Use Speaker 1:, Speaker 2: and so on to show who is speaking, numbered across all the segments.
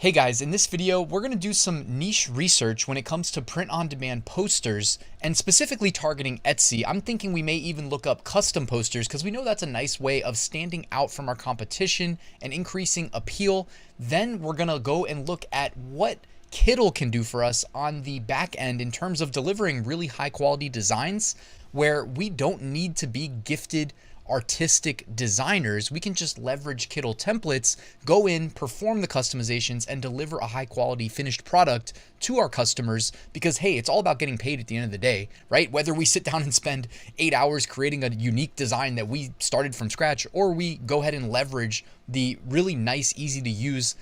Speaker 1: Hey guys, in this video, we're going to do some niche research when it comes to print-on-demand posters and specifically targeting Etsy. I'm thinking we may even look up custom posters because we know that's a nice way of standing out from our competition and increasing appeal. Then we're going to go and look at what Kittle can do for us on the back end in terms of delivering really high quality designs where we don't need to be gifted artistic designers. We can just leverage Kittle templates, go in, perform the customizations, and deliver a high quality finished product to our customers because, hey, it's all about getting paid at the end of the day, right? Whether we sit down and spend 8 hours creating a unique design that we started from scratch, or we go ahead and leverage the really nice, easy to use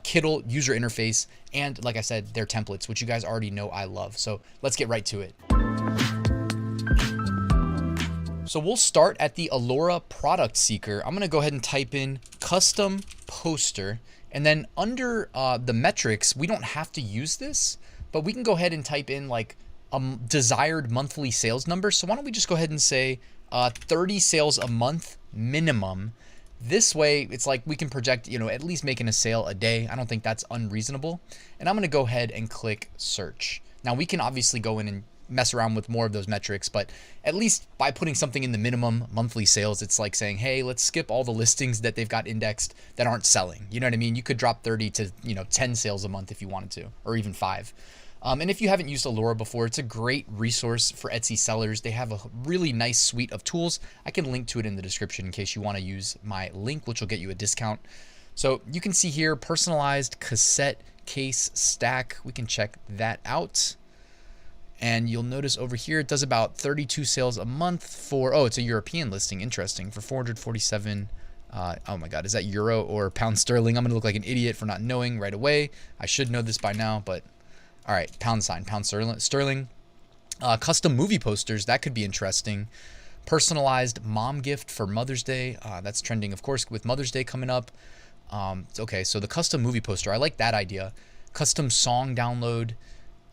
Speaker 1: Kittle user interface and, like I said, their templates, which you guys already know I love. So let's get right to it. So we'll start at the Alora product seeker. I'm going to go ahead and type in custom poster, and then under the metrics, we don't have to use this, but we can go ahead and type in like a desired monthly sales number. So why don't we just go ahead and say 30 sales a month minimum. This way, it's like we can project, at least making a sale a day. I don't think that's unreasonable. And I'm going to go ahead and click search. Now we can obviously go in and mess around with more of those metrics, but at least by putting something in the minimum monthly sales, it's like saying, hey, let's skip all the listings that they've got indexed that aren't selling. You know what I mean? You could drop 30 to 10 sales a month if you wanted to, or even 5. And if you haven't used Alura before, it's a great resource for Etsy sellers. They have a really nice suite of tools. I can link to it in the description in case you want to use my link, which will get you a discount. So you can see here, personalized cassette case stack. We can check that out. And you'll notice over here, it does about 32 sales a month for, oh, it's a European listing. Interesting. For 447. Oh my God, is that euro or pound sterling? I'm going to look like an idiot for not knowing right away. I should know this by now, but all right, pound sterling. Custom movie posters. That could be interesting. Personalized mom gift for Mother's Day. That's trending, of course, with Mother's Day coming up. Okay, so the custom movie poster. I like that idea. Custom song download.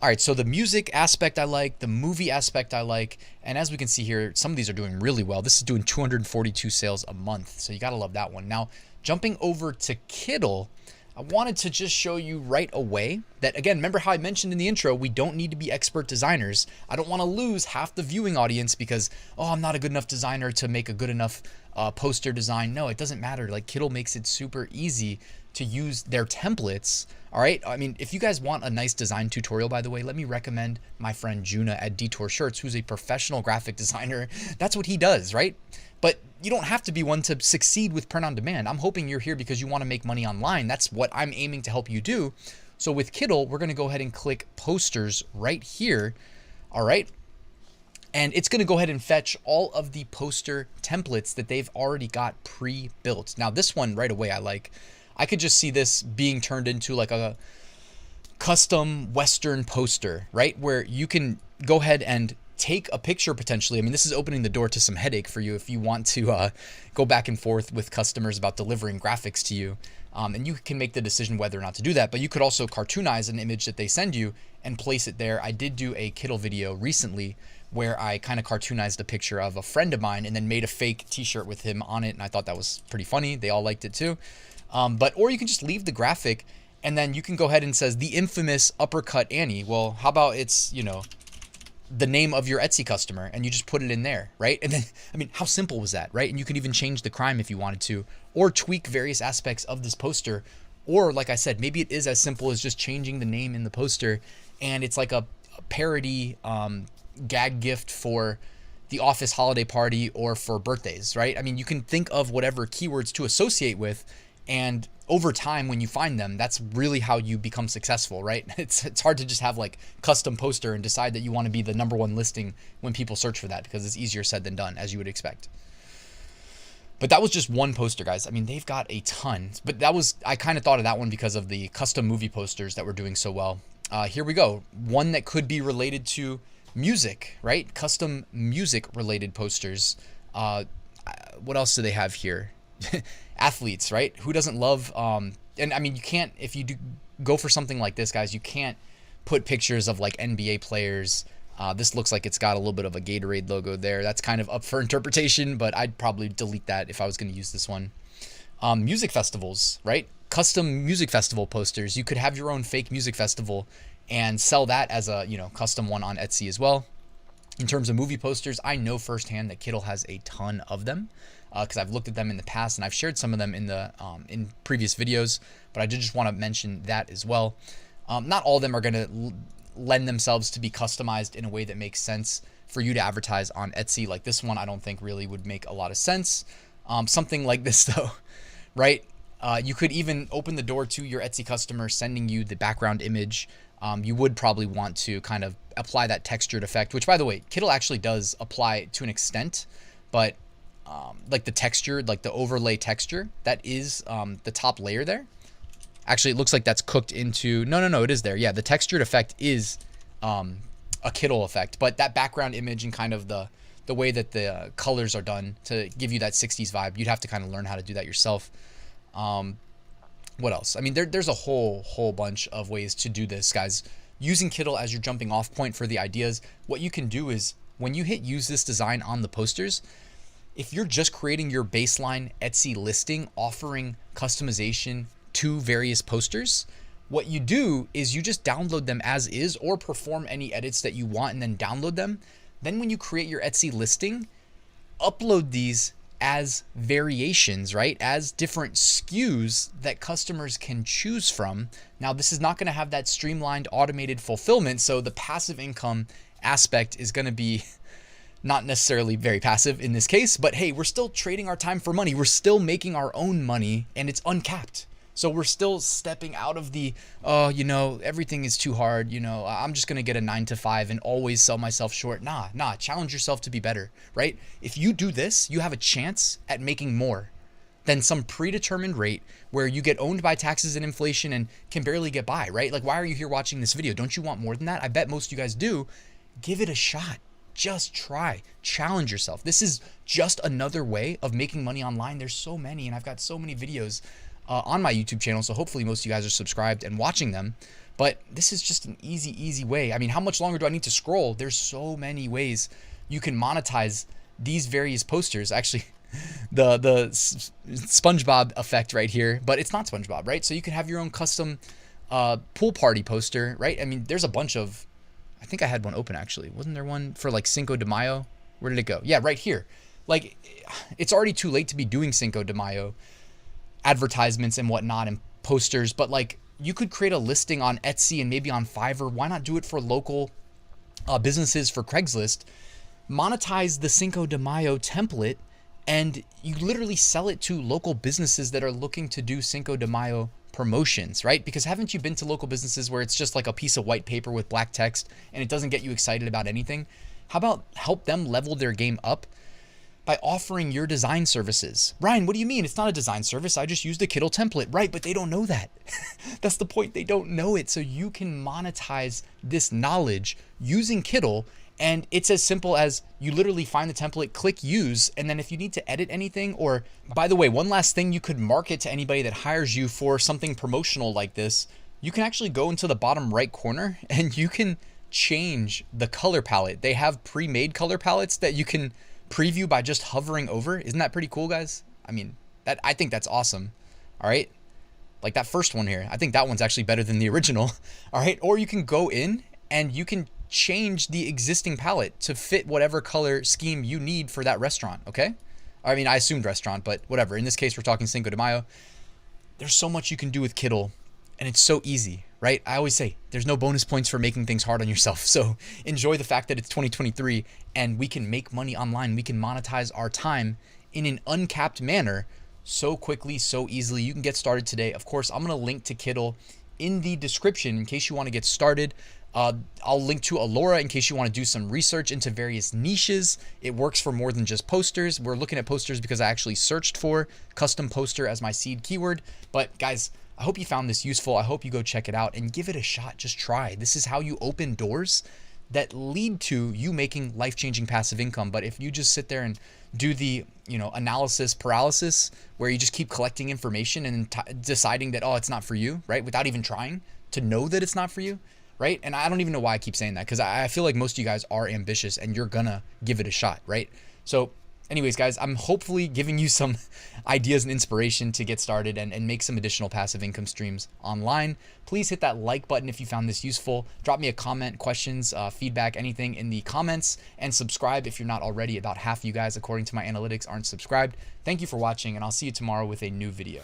Speaker 1: All right, so the music aspect I like, the movie aspect I like, and as we can see here, some of these are doing really well. This is doing 242 sales a month, so you gotta love that one. Now, jumping over to Kittle, I wanted to just show you right away that, again, remember how I mentioned in the intro, we don't need to be expert designers. I don't wanna lose half the viewing audience because, oh, I'm not a good enough designer to make a good enough poster design. No, it doesn't matter. Like, Kittle makes it super easy to use their templates. All right. I mean, if you guys want a nice design tutorial, by the way, let me recommend my friend Juna at Detour Shirts, who's a professional graphic designer. That's what he does, right? But you don't have to be one to succeed with print on demand. I'm hoping you're here because you want to make money online. That's what I'm aiming to help you do. So with Kittle, we're going to go ahead and click posters right here. All right. And it's going to go ahead and fetch all of the poster templates that they've already got pre-built. Now, this one right away, I could just see this being turned into like a custom Western poster, right? Where you can go ahead and take a picture potentially. I mean, this is opening the door to some headache for you if you want to go back and forth with customers about delivering graphics to you. And you can make the decision whether or not to do that. But you could also cartoonize an image that they send you and place it there. I did do a Kittle video recently where I kind of cartoonized a picture of a friend of mine and then made a fake t-shirt with him on it. And I thought that was pretty funny. They all liked it too. Or you can just leave the graphic and then you can go ahead and says the infamous uppercut Annie. Well, how about it's, the name of your Etsy customer and you just put it in there, right? And then, I mean, how simple was that, right? And you can even change the crime if you wanted to, or tweak various aspects of this poster. Or like I said, maybe it is as simple as just changing the name in the poster and it's like a parody gag gift for the office holiday party or for birthdays, right? I mean, you can think of whatever keywords to associate with. And over time, when you find them, that's really how you become successful, right? It's hard to just have like custom poster and decide that you want to be the #1 listing when people search for that because it's easier said than done, as you would expect. But that was just one poster, guys. I mean, they've got a ton. But I kind of thought of that one because of the custom movie posters that were doing so well. Here we go. One that could be related to music, right? Custom music related posters. What else do they have here? Athletes, right? Who doesn't love and I mean, you can't, if you do go for something like this, guys, you can't put pictures of like NBA players. This looks like it's got a little bit of a Gatorade logo there. That's kind of up for interpretation, but I'd probably delete that if I was going to use this one. Music festivals, right? custom music festival posters. You could have your own fake music festival and sell that as a, custom one on Etsy as well. In terms of movie posters, I know firsthand that Kittle has a ton of them because I've looked at them in the past and I've shared some of them in previous videos, but I did just want to mention that as well. Not all of them are going to lend themselves to be customized in a way that makes sense for you to advertise on Etsy. Like this one, I don't think really would make a lot of sense. Something like this though, right? You could even open the door to your Etsy customer sending you the background image. You would probably want to kind of apply that textured effect, which by the way, Kittle actually does apply to an extent, but like the texture, like the overlay texture, that is the top layer there. Actually, it looks like that's cooked into, no, it is there. Yeah, the textured effect is a Kittle effect, but that background image and kind of the way that the colors are done to give you that 60s vibe, you'd have to kind of learn how to do that yourself. What else? I mean, there's a whole bunch of ways to do this, guys. Using Kittle as your jumping off point for the ideas, what you can do is when you hit use this design on the posters, if you're just creating your baseline Etsy listing offering customization to various posters, what you do is you just download them as is or perform any edits that you want and then download them. Then when you create your Etsy listing, upload these as variations, right? As different SKUs that customers can choose from. Now, this is not going to have that streamlined automated fulfillment. So the passive income aspect is going to be not necessarily very passive in this case, but hey, we're still trading our time for money. We're still making our own money and it's uncapped. So we're still stepping out of the, everything is too hard. I'm just going to get a 9 to 5 and always sell myself short. Nah, challenge yourself to be better, right? If you do this, you have a chance at making more than some predetermined rate where you get owned by taxes and inflation and can barely get by, right? Like, why are you here watching this video? Don't you want more than that? I bet most of you guys do. Give it a shot. Just try, challenge yourself. This is just another way of making money online. There's so many, and I've got so many videos on my YouTube channel, so hopefully most of you guys are subscribed and watching them. But this is just an easy way. I mean, how much longer do I need to scroll? There's so many ways you can monetize these various posters. Actually, the SpongeBob effect right here, but it's not SpongeBob, right? So you can have your own custom pool party poster, right? I mean, there's a bunch of, I think I had one open actually. Wasn't there one for like Cinco de Mayo? Where did it go? Yeah, right here. Like, it's already too late to be doing Cinco de Mayo advertisements and whatnot and posters, but like you could create a listing on Etsy and maybe on Fiverr. Why not do it for local businesses for Craigslist? Monetize the Cinco de Mayo template and you literally sell it to local businesses that are looking to do Cinco de Mayo promotions, right? Because haven't you been to local businesses where it's just like a piece of white paper with black text and it doesn't get you excited about anything? How about help them level their game up by offering your design services? Ryan, what do you mean? It's not a design service. I just used a Kittle template. Right, but they don't know that. That's the point. They don't know it. So you can monetize this knowledge using Kittle. And it's as simple as you literally find the template, click use, and then if you need to edit anything, or by the way, one last thing, you could market to anybody that hires you for something promotional like this. You can actually go into the bottom right corner and you can change the color palette. They have pre-made color palettes that you can preview by just hovering over. Isn't that pretty cool, guys? I mean, I think that's awesome. All right. Like that first one here. I think that one's actually better than the original. All right. Or you can go in and you can change the existing palette to fit whatever color scheme you need for that restaurant. Okay. I mean, I assumed restaurant, but whatever. In this case, we're talking Cinco de Mayo. There's so much you can do with Kittle and it's so easy, right? I always say there's no bonus points for making things hard on yourself. So enjoy the fact that it's 2023 and we can make money online. We can monetize our time in an uncapped manner so quickly, so easily. You can get started today. Of course, I'm going to link to Kittle in the description in case you want to get started. I'll link to Alora in case you want to do some research into various niches. It works for more than just posters. We're looking at posters because I actually searched for custom poster as my seed keyword. But guys, I hope you found this useful. I hope you go check it out and give it a shot. Just try. This is how you open doors that lead to you making life-changing passive income. But if you just sit there and do the, analysis paralysis where you just keep collecting information and deciding that, oh, it's not for you, right? Without even trying to know that it's not for you, right? And I don't even know why I keep saying that because I feel like most of you guys are ambitious and you're gonna give it a shot, right? So anyways, guys, I'm hopefully giving you some ideas and inspiration to get started and make some additional passive income streams online. Please hit that like button if you found this useful. Drop me a comment, questions, feedback, anything in the comments, and subscribe if you're not already. About half of you guys, according to my analytics, aren't subscribed. Thank you for watching, and I'll see you tomorrow with a new video.